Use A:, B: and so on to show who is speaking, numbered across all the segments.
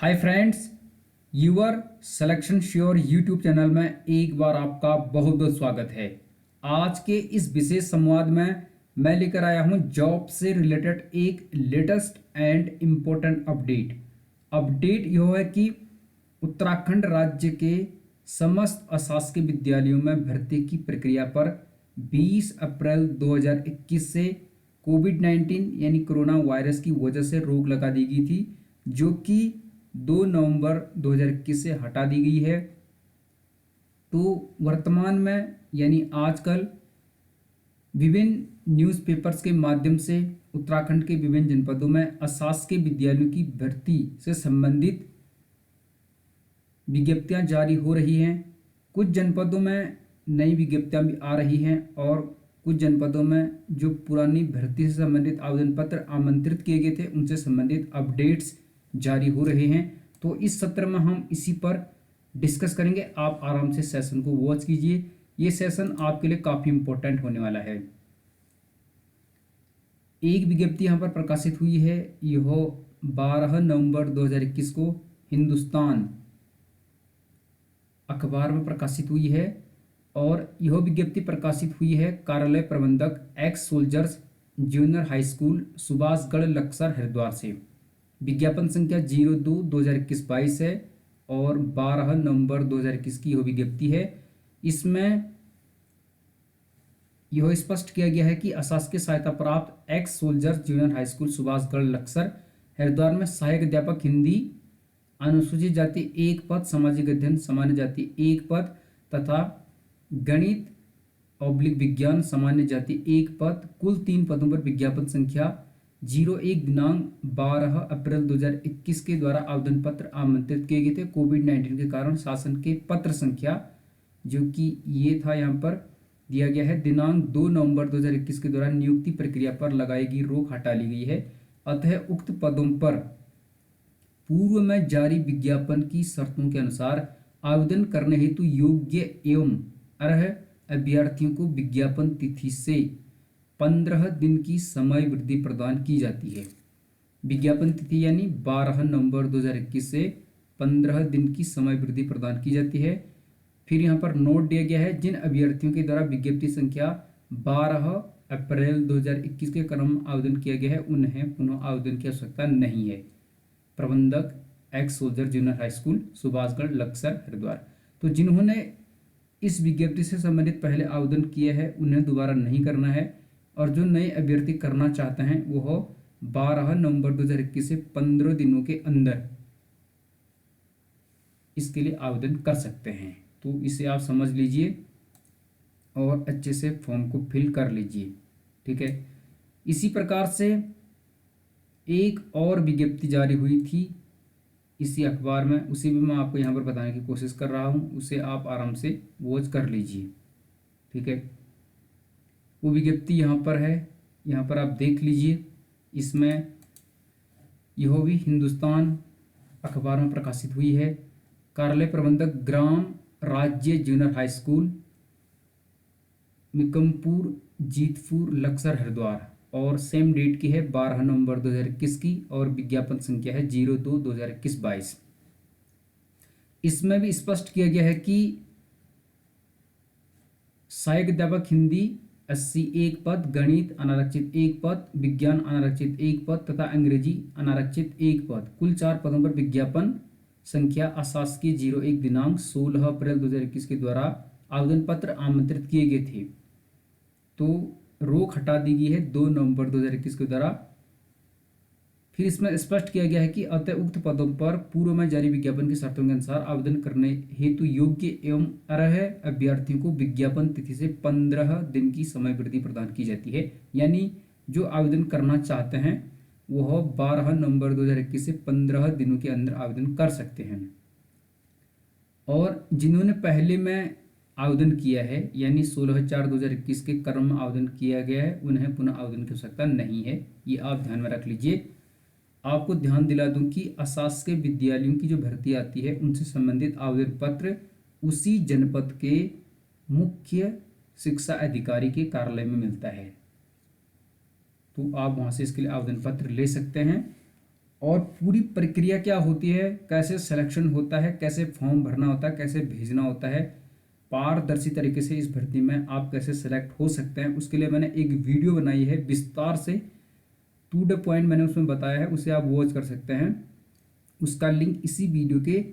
A: Hi friends, your selection sure YouTube channel में एक बार आपका बहुत बहुत स्वागत है। आज के इस विशेष संवाद में मैं लेकर आया हूं जॉब से रिलेटेड एक लेटेस्ट एंड इम्पोर्टेंट अपडेट यह है कि उत्तराखंड राज्य के समस्त अशासकीय विद्यालयों में भर्ती की प्रक्रिया पर 20 अप्रैल 2021 से कोविड-19 यानी कोरोना वायरस की वजह से रोक लगा दी गई थी, जो कि 2 नवंबर 2021 से हटा दी गई है। तो वर्तमान में यानी आजकल विभिन्न न्यूज़पेपर्स के माध्यम से उत्तराखंड के विभिन्न जनपदों में अशासकीय विद्यालयों की भर्ती से संबंधित विज्ञप्तियां जारी हो रही हैं। कुछ जनपदों में नई विज्ञप्तियां भी आ रही हैं और कुछ जनपदों में जो पुरानी भर्ती से संबंधित आवेदन पत्र आमंत्रित किए गए थे उनसे संबंधित अपडेट्स जारी हो रहे हैं। तो इस सत्र में हम इसी पर डिस्कस करेंगे। आप आराम से सेशन को वॉच कीजिए, ये सेशन आपके लिए काफ़ी इम्पोर्टेंट होने वाला है। एक विज्ञप्ति यहाँ पर प्रकाशित हुई है, यह 12 नवंबर 2021 को हिंदुस्तान अखबार में प्रकाशित हुई है और यह विज्ञप्ति प्रकाशित हुई है कार्यालय प्रबंधक x soldiers junior high school Subhashgarh Laksar Haridwar से। विज्ञापन संख्या 02/2021-22 है और 12 नवंबर 2021 की यह विज्ञप्ति है। इसमें यह स्पष्ट किया गया है कि अशासकीय सहायता प्राप्त x soldiers junior high school Subhashgarh Laksar Haridwar में सहायक अध्यापक हिंदी अनुसूचित जाति 1 पद, सामाजिक अध्ययन सामान्य जाति 1 पद तथा गणित / विज्ञान सामान्य जाति 1 पद, कुल 3 पदों पर विज्ञापन संख्या 01 दिनांक 12 अप्रैल 2021 के द्वारा आवेदन पत्र आमंत्रित किए गए थे। कोविड-19 के कारण शासन के पत्र संख्या जो कि ये था यहाँ पर दिया गया है, दिनांक 2 नवंबर 2021 के दौरान नियुक्ति प्रक्रिया पर लगाई गई रोक हटा ली गई है। अतः उक्त पदों पर पूर्व में जारी विज्ञापन की शर्तों के अनुसार आवेदन करने हेतु योग्य एवं अर्ह अभ्यर्थियों को विज्ञापन तिथि से 15 दिन की समय वृद्धि प्रदान की जाती है। विज्ञापन तिथि यानी 12 नवंबर 2021 से 15 दिन की समय वृद्धि प्रदान की जाती है। फिर यहाँ पर नोट दिया गया है, जिन अभ्यर्थियों के द्वारा विज्ञप्ति संख्या 12 अप्रैल 2021 के क्रम में आवेदन किया गया है उन्हें पुनः आवेदन की आवश्यकता नहीं है। प्रबंधक x soldier junior high school Subhashgarh Laksar Haridwar. तो जिन्होंने इस विज्ञप्ति से संबंधित पहले आवेदन किया है उन्हें दोबारा नहीं करना है और जो नए अभ्यर्थी करना चाहते हैं वो 12 नवंबर 2021 से 15 दिनों के अंदर इसके लिए आवेदन कर सकते हैं। तो इसे आप समझ लीजिए और अच्छे से फॉर्म को फिल कर लीजिए, ठीक है। इसी प्रकार से एक और विज्ञप्ति जारी हुई थी इसी अखबार में, उसे भी मैं आपको यहाँ पर बताने की कोशिश कर रहा हूँ, उसे आप आराम से वॉच कर लीजिए, ठीक है। वो विज्ञप्ति यहाँ पर है, यहाँ पर आप देख लीजिए। इसमें यह भी हिंदुस्तान अखबार में प्रकाशित हुई है। कार्यालय प्रबंधक ग्राम राज्य junior high school Mikampur Jitpur Laksar Haridwar और सेम डेट की है 12 नवंबर 2021 की और विज्ञापन संख्या है 02/2021-22। इसमें भी स्पष्ट किया गया है कि सहायक अध्यापक हिंदी 80 1 पद, गणित अनारक्षित 1 पद, विज्ञान अनारक्षित 1 पद तथा अंग्रेजी अनारक्षित 1 पद, कुल 4 पदों पर विज्ञापन संख्या अशासकीय 01 दिनांक 16 अप्रैल 2021 के द्वारा आवेदन पत्र आमंत्रित किए गए थे। तो रोक हटा दी गई है 2 नवंबर 2021 के द्वारा। फिर इसमें स्पष्ट किया गया है कि अतः उक्त पदों पर पूर्व में जारी विज्ञापन की शर्तों के अनुसार आवेदन करने हेतु योग्य एवं अर्ह अभ्यर्थियों को विज्ञापन तिथि से 15 दिन की समय वृद्धि प्रदान की जाती है। यानी जो आवेदन करना चाहते हैं वह 12 नवंबर 2021 से 15 दिनों के अंदर आवेदन कर सकते हैं और जिन्होंने पहले में आवेदन किया है यानी 16/4/2021 के क्रम में आवेदन किया गया है उन्हें पुनः आवेदन की आवश्यकता नहीं है। ये आप ध्यान में रख लीजिए। आपको ध्यान दिला दूं कि अशासकीय विद्यालयों की जो भर्ती आती है उनसे संबंधित आवेदन पत्र उसी जनपद के मुख्य शिक्षा अधिकारी के कार्यालय में मिलता है। तो आप वहाँ से इसके लिए आवेदन पत्र ले सकते हैं और पूरी प्रक्रिया क्या होती है, कैसे सिलेक्शन होता है, कैसे फॉर्म भरना होता है, कैसे भेजना होता है, पारदर्शी तरीके से इस भर्ती में आप कैसे सेलेक्ट हो सकते हैं, उसके लिए मैंने एक वीडियो बनाई है विस्तार से, टू द पॉइंट मैंने उसमें बताया है, उसे आप वॉच कर सकते हैं। उसका लिंक इसी वीडियो के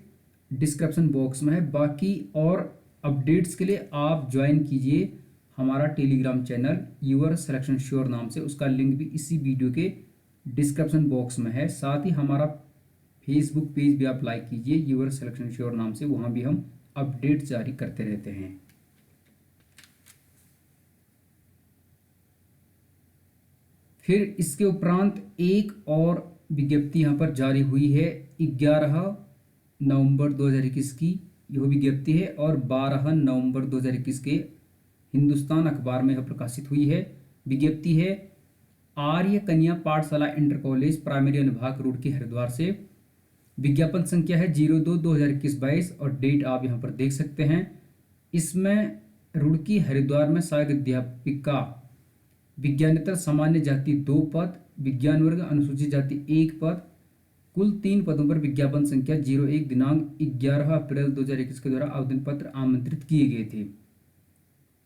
A: डिस्क्रिप्शन बॉक्स में है। बाकी और अपडेट्स के लिए आप ज्वाइन कीजिए हमारा Telegram channel your selection sure नाम से, उसका लिंक भी इसी वीडियो के डिस्क्रिप्शन बॉक्स में है। साथ ही हमारा फेसबुक पेज भी आप लाइक कीजिए यूर सिलेक्शन श्योर नाम से, वहाँ भी हम अपडेट जारी करते रहते हैं। फिर इसके उपरांत एक और विज्ञप्ति यहाँ पर जारी हुई है 11 नवंबर 2021 की, यह विज्ञप्ति है, और 12 नवंबर 2021 के हिंदुस्तान अखबार में यह प्रकाशित हुई है। विज्ञप्ति है आर्य कन्या पाठशाला इंटर कॉलेज प्राइमरी अनुभाग रुड़की हरिद्वार से। विज्ञापन संख्या है 02/2021-22 और डेट आप यहाँ पर देख सकते हैं। इसमें रुड़की हरिद्वार में सहायक अध्यापिका विज्ञानेतर सामान्य जाति 2 पद, विज्ञान वर्ग अनुसूचित जाति 1 पद, कुल 3 पदों पर विज्ञापन संख्या 01 दिनांक 11 अप्रैल 2021 के द्वारा आवेदन पत्र आमंत्रित किए गए थे,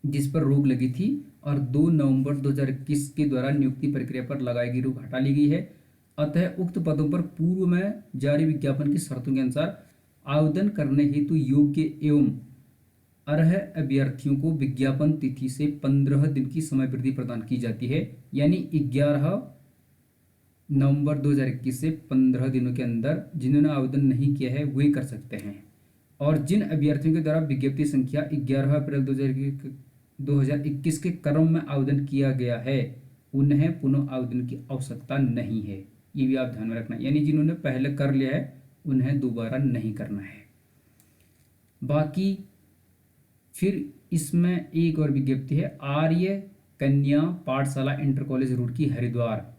A: जिस पर रोक लगी थी, और 2 नवंबर 2021 के द्वारा नियुक्ति प्रक्रिया पर लगाई गई रोक हटा ली गई है। अतः उक्त पदों पर पूर्व में जारी विज्ञापन की शर्तों के अनुसार आवेदन करने हेतु योग्य एवं अर्ह अभ्यर्थियों को विज्ञापन तिथि से 15 दिन की समय वृद्धि प्रदान की जाती है। यानी 11 नवंबर 2021 से 15 दिनों के अंदर जिन्होंने आवेदन नहीं किया है वे कर सकते हैं। और जिन अभ्यर्थियों के द्वारा विज्ञप्ति संख्या 11 अप्रैल 2021 के क्रम में आवेदन किया गया है उन्हें पुनः आवेदन की आवश्यकता नहीं है, ये भी आप ध्यान में रखना। यानी जिन्होंने पहले कर लिया है उन्हें दोबारा नहीं करना है। बाकी फिर इसमें एक और विज्ञप्ति है आर्य कन्या पाठशाला इंटर कॉलेज रुड़की हरिद्वार।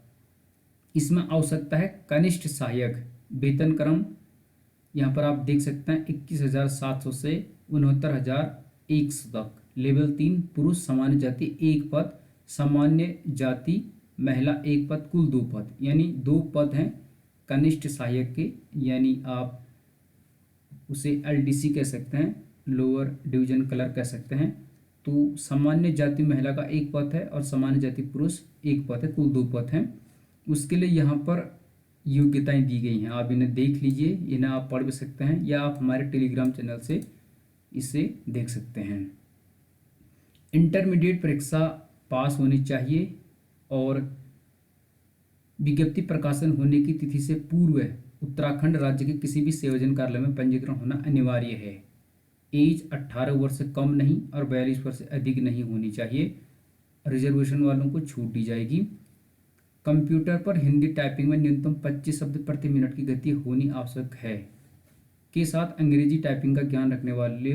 A: इसमें आवश्यकता है कनिष्ठ सहायक, वेतन क्रम यहाँ पर आप देख सकते हैं 21,700 से 69,100 तक, लेवल 3 पुरुष सामान्य जाति 1 पद, सामान्य जाति महिला 1 पद, कुल 2 पद, यानी 2 पद हैं कनिष्ठ सहायक के, यानी आप उसे LDC कह सकते हैं, लोअर डिवीजन क्लर्क कह सकते हैं। तो सामान्य जाति महिला का 1 पद है और सामान्य जाति पुरुष 1 पद है, कुल 2 पद हैं। उसके लिए यहाँ पर योग्यताएं दी गई हैं, आप इन्हें देख लीजिए, इन्हें आप पढ़ भी सकते हैं या आप हमारे टेलीग्राम चैनल से इसे देख सकते हैं। इंटरमीडिएट परीक्षा पास होनी चाहिए और विज्ञप्ति प्रकाशन होने की तिथि से पूर्व उत्तराखंड राज्य के किसी भी सेवाजन कार्यालय में पंजीकरण होना अनिवार्य है। एज 18 वर्ष से कम नहीं और 42 वर्ष से अधिक नहीं होनी चाहिए। रिजर्वेशन वालों को छूट दी जाएगी। कंप्यूटर पर हिंदी टाइपिंग में न्यूनतम 25 शब्द प्रति मिनट की गति होनी आवश्यक है, के साथ अंग्रेजी टाइपिंग का ज्ञान रखने वाले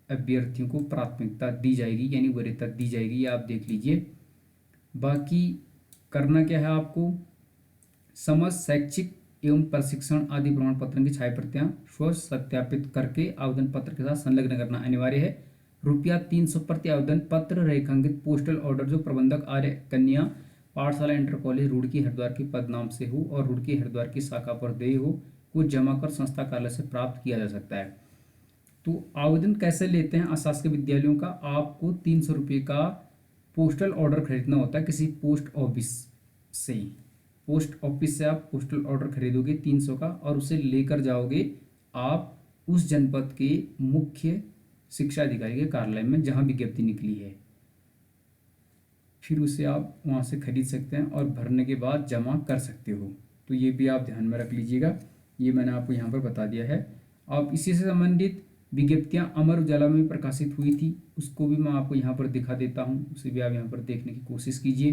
A: अभ्यर्थियों को प्राथमिकता दी जाएगी, यानी वरीयता दी जाएगी, ये आप देख लीजिए। बाकी करना क्या है आपको, समझ शैक्षिक एवं प्रशिक्षण आदि प्रमाण पत्रों की छाया प्रतियां स्व सत्यापित करके आवेदन पत्र के साथ संलग्न करना अनिवार्य है। ₹300 प्रति आवेदन पत्र रेखांकित पोस्टल ऑर्डर जो प्रबंधक आर्य कन्या पाठशाला इंटर कॉलेज रुड़की हरिद्वार के पद नाम से हो और रुड़की हरिद्वार की शाखा पर देय हो को जमा कर संस्था कार्यालय से प्राप्त किया जा सकता है। तो आवेदन कैसे लेते हैं अशासकीय विद्यालयों का, आपको 300 रुपये का पोस्टल ऑर्डर खरीदना होता है किसी पोस्ट ऑफिस से। पोस्ट ऑफिस से आप पोस्टल ऑर्डर खरीदोगे 300 का और उसे लेकर जाओगे आप उस जनपद के मुख्य शिक्षा अधिकारी के कार्यालय में जहां विज्ञप्ति निकली है, फिर उसे आप वहां से खरीद सकते हैं और भरने के बाद जमा कर सकते हो। तो ये भी आप ध्यान में रख लीजिएगा, ये मैंने आपको यहाँ पर बता दिया है। अब इसी से संबंधित विज्ञप्तियाँ अमर उजाला में भी प्रकाशित हुई थी, उसको भी मैं आपको यहाँ पर दिखा देता हूँ, उसे भी आप यहाँ पर देखने की कोशिश कीजिए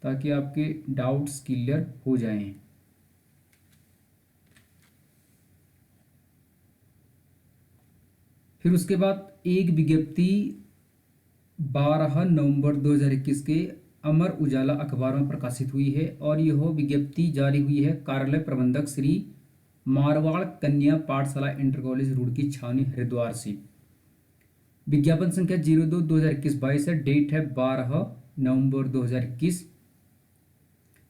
A: ताकि आपके डाउट्स क्लियर हो जाएं। फिर उसके बाद एक विज्ञप्ति 12 नवंबर 2021 के अमर उजाला अखबार में प्रकाशित हुई है और यह विज्ञप्ति जारी हुई है कार्यालय प्रबंधक श्री मारवाड़ कन्या पाठशाला इंटर कॉलेज रुड़की छावनी हरिद्वार से। विज्ञापन संख्या 02/2021-22 है, डेट है 12 नवंबर 2021।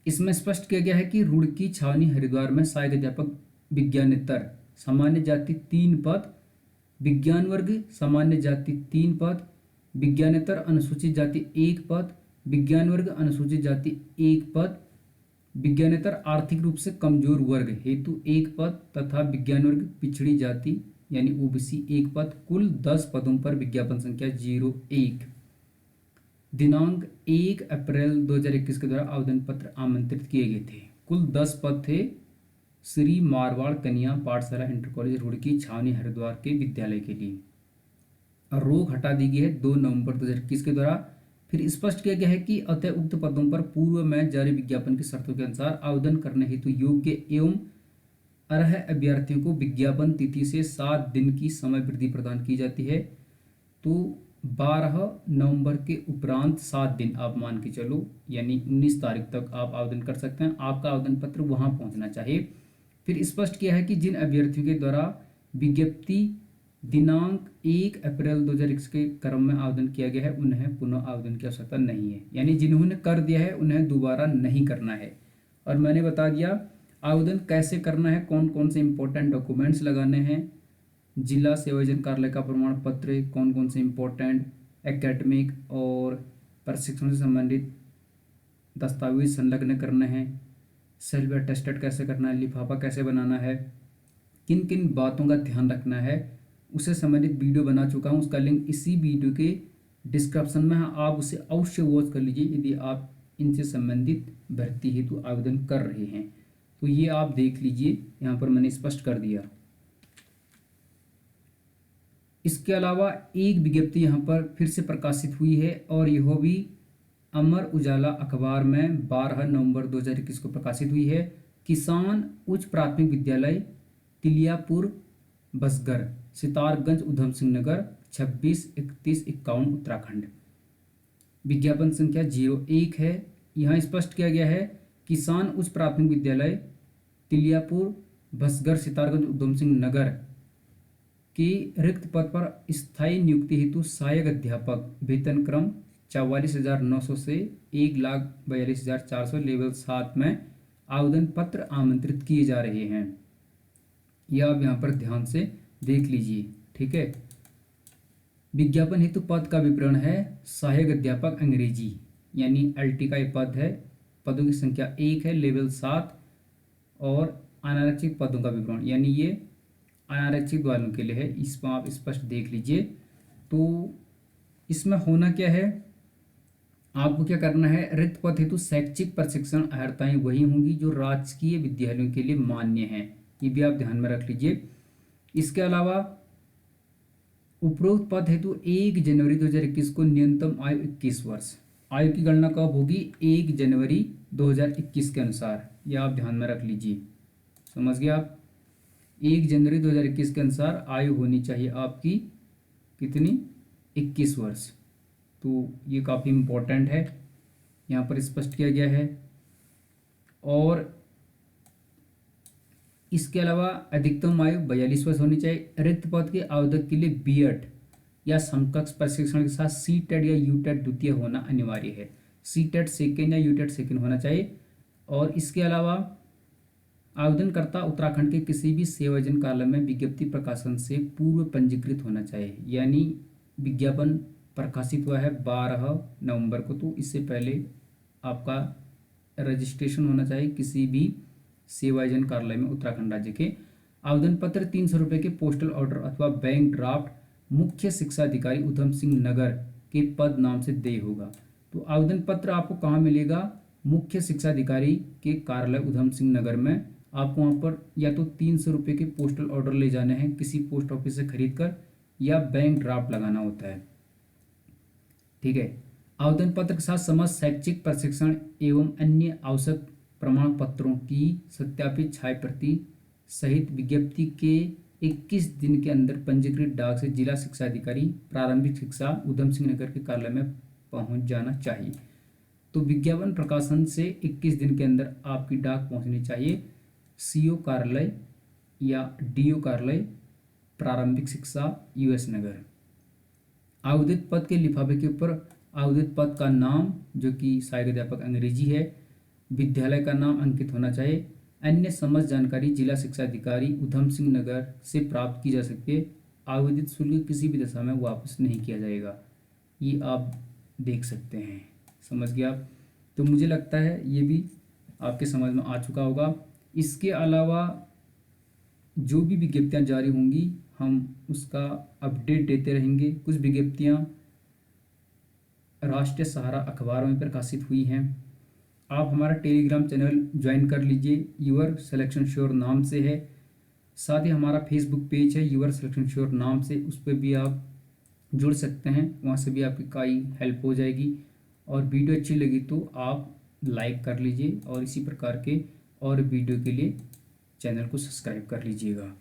A: इसमें स्पष्ट किया गया है कि रुड़की, छावनी, हरिद्वार में सहायक अध्यापक विज्ञानेतर सामान्य जाति 3 पद, विज्ञान वर्ग सामान्य जाति 3 पद, विज्ञानेतर अनुसूचित जाति 1 पद, विज्ञान वर्ग अनुसूचित जाति 1 पद, विज्ञानेतर आर्थिक रूप से कमजोर वर्ग हेतु 1 पद तथा विज्ञान वर्ग पिछड़ी जाति यानी ओबीसी 1 पद, कुल 10 पदों पर विज्ञापन संख्या 01 दिनांक 1 अप्रैल 2021 के द्वारा आवेदन पत्र आमंत्रित किए गए थे। कुल 10 पद थे श्री मारवाड़ कन्या पाठशाला इंटर कॉलेज रुड़की, छावनी, हरिद्वार के विद्यालय के लिए। रोक हटा दी गई है 2 नवंबर 2021 के द्वारा। फिर स्पष्ट किया गया है कि अतः उक्त पदों पर पूर्व में जारी विज्ञापन की शर्तों के अनुसार आवेदन करने हेतु योग्य एवं अर्ह अभ्यर्थियों को विज्ञापन तिथि से 7 दिन की समय वृद्धि प्रदान की जाती है। तो 12 नवंबर के उपरांत 7 दिन आप मान के चलो, यानी 19 तारीख तक आप आवेदन कर सकते हैं। आपका आवेदन पत्र वहां पहुंचना चाहिए। फिर स्पष्ट किया है कि जिन अभ्यर्थियों के द्वारा विज्ञप्ति दिनांक 1 अप्रैल 2021 के क्रम में आवेदन किया गया है उन्हें पुनः आवेदन की आवश्यकता नहीं है, यानी जिन्होंने कर दिया है उन्हें दोबारा नहीं करना है। और मैंने बता दिया आवेदन कैसे करना है, कौन कौन से इंपॉर्टेंट डॉक्यूमेंट्स लगाने हैं, जिला सेवायोजन कार्यालय का प्रमाण पत्र, कौन कौन से इंपॉर्टेंट एकेडमिक और प्रशिक्षण से संबंधित दस्तावेज संलग्न करने हैं, सेल्फ अटेस्टेड कैसे करना है, लिफाफा कैसे बनाना है, किन किन बातों का ध्यान रखना है, उससे संबंधित वीडियो बना चुका हूँ। उसका लिंक इसी वीडियो के डिस्क्रिप्शन में है, आप उसे अवश्य वॉच कर लीजिए यदि आप इनसे संबंधित भर्ती हेतु आवेदन कर रहे हैं। तो ये आप देख लीजिए, यहाँ पर मैंने स्पष्ट कर दिया। इसके अलावा एक विज्ञप्ति यहाँ पर फिर से प्रकाशित हुई है और यह भी अमर उजाला अखबार में 12 नवंबर 2021 को प्रकाशित हुई है। किसान उच्च प्राथमिक विद्यालय तिलियापुर बसगर, सितारगंज, उधम सिंह नगर, 26-31-51 उत्तराखंड। विज्ञापन संख्या 01 है। यहाँ स्पष्ट किया गया है किसान उच्च प्राथमिक विद्यालय तिलियापुर बसगर, सितारगंज, उधम सिंह नगर के रिक्त पद पर स्थायी नियुक्ति हेतु सहायक अध्यापक वेतन क्रम 44,900 से 1,42,400 लेवल 7 में आवेदन पत्र आमंत्रित किए जा रहे हैं। यह आप यहाँ पर ध्यान से देख लीजिए, ठीक है। विज्ञापन हेतु पद का विवरण है। सहायक अध्यापक अंग्रेजी यानी LT का ये पद है, पदों की संख्या 1 है, लेवल 7। और अनारक्षित पदों का विवरण यानी ये अनारक्षित वालों के लिए है, इसमें आप स्पष्ट देख लीजिए। तो इसमें होना क्या है, आपको क्या करना है, रिक्त पद हेतु शैक्षिक प्रशिक्षण अर्हताएं वही होंगी जो राजकीय विद्यालयों के लिए मान्य हैं, ये भी आप ध्यान में रख लीजिए। इसके अलावा उपरोक्त पद हेतु 1 जनवरी 2021 को न्यूनतम आयु 21 वर्ष। आयु की गणना कब होगी, 1 जनवरी 2021 के अनुसार, यह आप ध्यान में रख लीजिए। समझ गए आप, 1 जनवरी 2021 के अनुसार आयु होनी चाहिए आपकी कितनी, 21 वर्ष। तो ये काफ़ी इम्पोर्टेंट है, यहाँ पर स्पष्ट किया गया है। और इसके अलावा अधिकतम आयु 42 वर्ष होनी चाहिए। रिक्त पद के आवेदक के लिए B.Ed या समकक्ष प्रशिक्षण के साथ C.Ted या U.Ted द्वितीय होना अनिवार्य है। C.Ted सेकेंड या U.Ted सेकेंड होना चाहिए। और इसके अलावा आवेदनकर्ता उत्तराखंड के किसी भी सेवायोजन कार्यालय में विज्ञप्ति प्रकाशन से पूर्व पंजीकृत होना चाहिए, यानी विज्ञापन प्रकाशित हुआ है 12 नवंबर को, तो इससे पहले आपका रजिस्ट्रेशन होना चाहिए किसी भी सेवायोजन कार्यालय में उत्तराखंड राज्य के। आवेदन पत्र 300 रुपये के पोस्टल ऑर्डर अथवा बैंक ड्राफ्ट मुख्य शिक्षा अधिकारी उधम सिंह नगर के पद नाम से देय होगा। तो आवेदन पत्र आपको कहाँ मिलेगा, मुख्य शिक्षा अधिकारी के कार्यालय उधम सिंह नगर में। आपको वहाँ पर या तो 300 रुपये के पोस्टल ऑर्डर ले जाने हैं किसी पोस्ट ऑफिस से खरीद कर, या बैंक ड्राफ्ट लगाना होता है, ठीक है। आवेदन पत्र के साथ समस्त शैक्षिक प्रशिक्षण एवं अन्य आवश्यक प्रमाण पत्रों की सत्यापित छाया प्रति सहित विज्ञप्ति के 21 दिन के अंदर पंजीकृत डाक से जिला शिक्षा अधिकारी प्रारंभिक शिक्षा उधम सिंह नगर के कार्यालय में पहुंच जाना चाहिए। तो विज्ञापन प्रकाशन से 21 दिन के अंदर आपकी डाक पहुंचनी चाहिए CO कार्यालय या DO कार्यालय प्रारंभिक शिक्षा US नगर। आवेदित पद के लिफाफे के ऊपर आवेदित पद का नाम जो कि सहायक अध्यापक अंग्रेजी है, विद्यालय का नाम अंकित होना चाहिए। अन्य समस्त जानकारी जिला शिक्षा अधिकारी उधम सिंह नगर से प्राप्त की जा सकती है। आवेदित शुल्क किसी भी दशा में वापस नहीं किया जाएगा। ये आप देख सकते हैं। समझ गए आप? तो मुझे लगता है ये भी आपके समझ में आ चुका होगा। इसके अलावा जो भी विज्ञप्तियाँ जारी होंगी हम उसका अपडेट देते रहेंगे। कुछ विज्ञप्तियाँ राष्ट्रीय सहारा अखबार में प्रकाशित हुई हैं। आप हमारा टेलीग्राम चैनल ज्वाइन कर लीजिए, यूर सिलेक्शन श्योर नाम से है। साथ ही हमारा फेसबुक पेज है यूर सिलेक्शन श्योर नाम से, उस पर भी आप जुड़ सकते हैं, वहाँ से भी आपकी काफ़ी हेल्प हो जाएगी। और वीडियो अच्छी लगी तो आप लाइक कर लीजिए और इसी प्रकार के और वीडियो के लिए चैनल को सब्सक्राइब कर लीजिएगा।